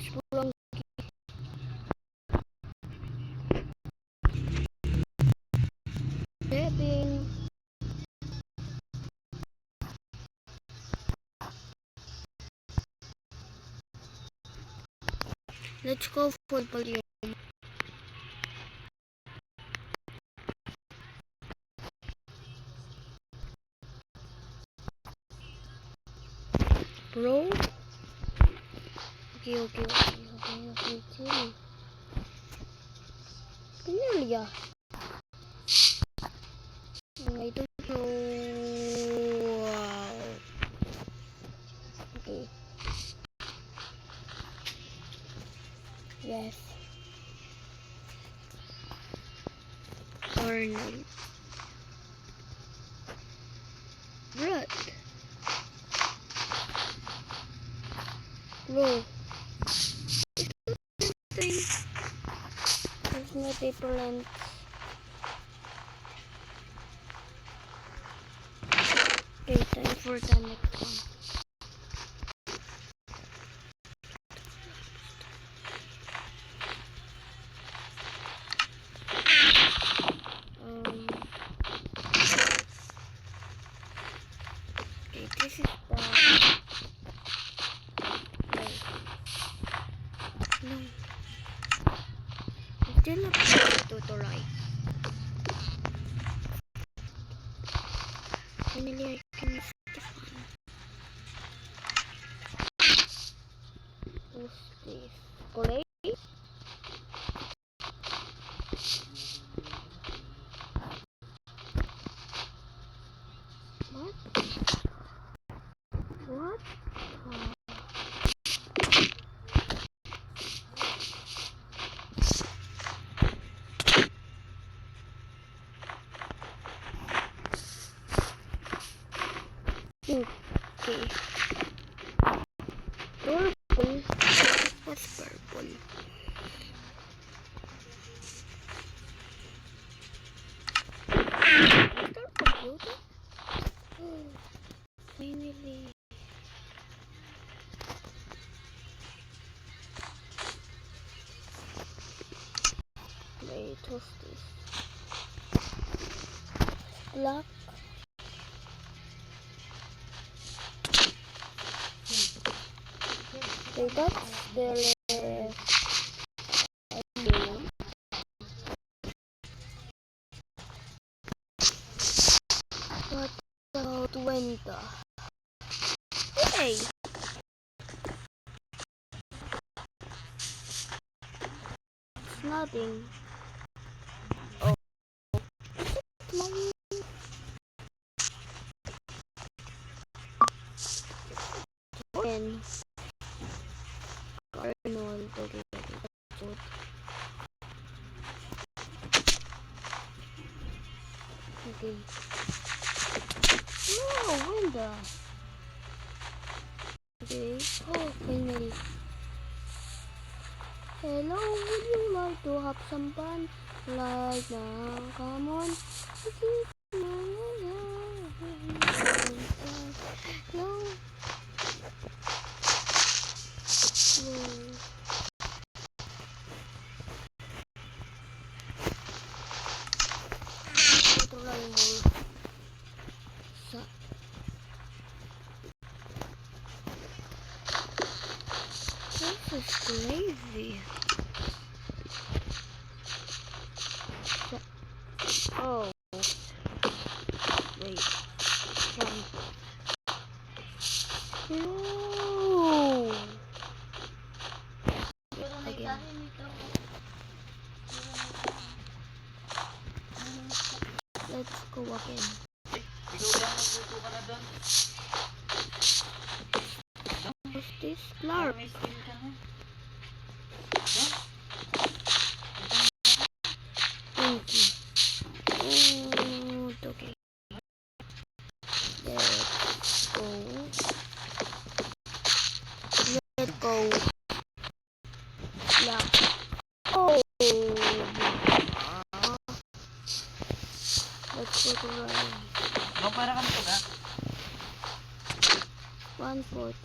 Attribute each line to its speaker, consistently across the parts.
Speaker 1: pulang Bepping. Let's go for volume. Bro. Okay. Chill. Kenal ya? I don't know. Wow. Okay. Yes. Arnold. Brad. Bro. There's no paper length. Okay, time for the next one. Okay, this is the no. Still not to right. Finally, I can use this one. What's this? Collate? What? What? Okay. Purple. What's purple? Computer? Finally. Wait, what's this? Black. Okay, that's the what about winter? Hey! It's nothing. Oh. When Arnold, okay. Okay. Oh, window. Okay. Oh, finally. Hello, would you like to have some fun? Like now, come on. No. This is crazy. Oh, wait. No. Again. Let's go again. What's this? Clark. Thank you. Oh, okay. Let's go. Let's go. Yeah. Oh. Let's go to Ryan.
Speaker 2: No, para kami ito ba?
Speaker 1: 1/4.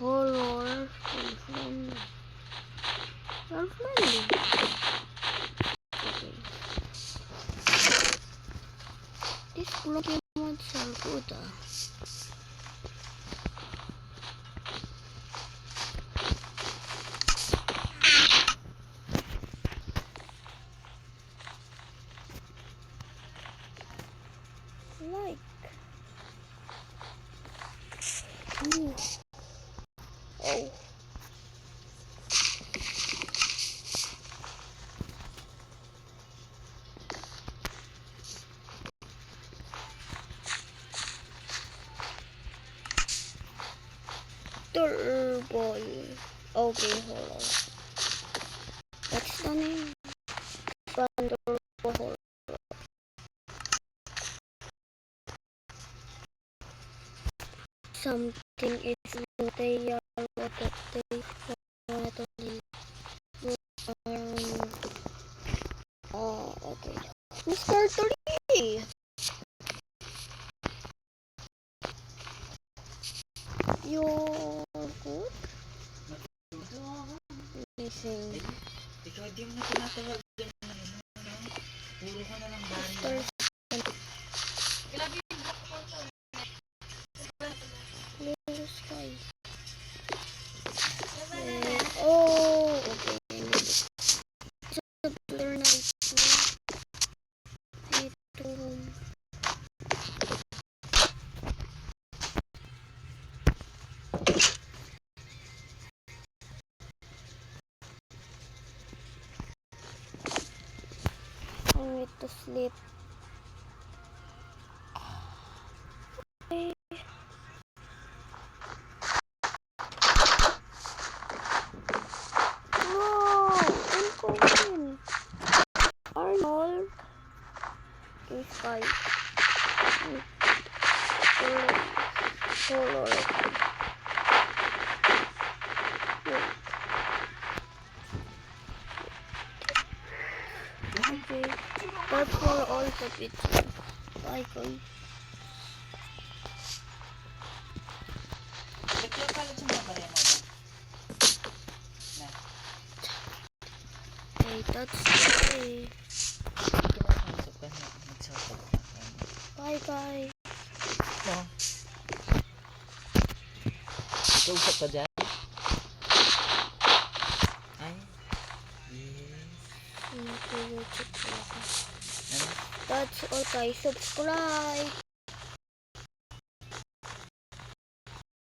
Speaker 1: Horror. Confirm. Self-learning. Okay. These Pokemons are good. Like. Ooh. Oh. Turbo. Okay, hold on. What's the name? Turbo. Something is they are what they want to leave. Okay. Mr. 3! You're good? Missing.
Speaker 2: Ikaw di mo na tinatawag dyan. Puro ka na lang bari.
Speaker 1: Blue sky. Oh, okay. It's a blur night. Ito. I need to sleep. Okay. Wow! Uncommon. Arnold. Okay, sky. Color. Okay. That's for all the picture. Bye guys.
Speaker 2: Nagkaya pala sa mga bari mo ba? Na.
Speaker 1: Okay, that's it.
Speaker 2: Kinakausap ka na. Magsasap ka.
Speaker 1: Bye guys.
Speaker 2: No. Kausap ka dyan? Ay. Yes.
Speaker 1: Into YouTube.
Speaker 2: Ano?
Speaker 1: That's all guys. Subscribe.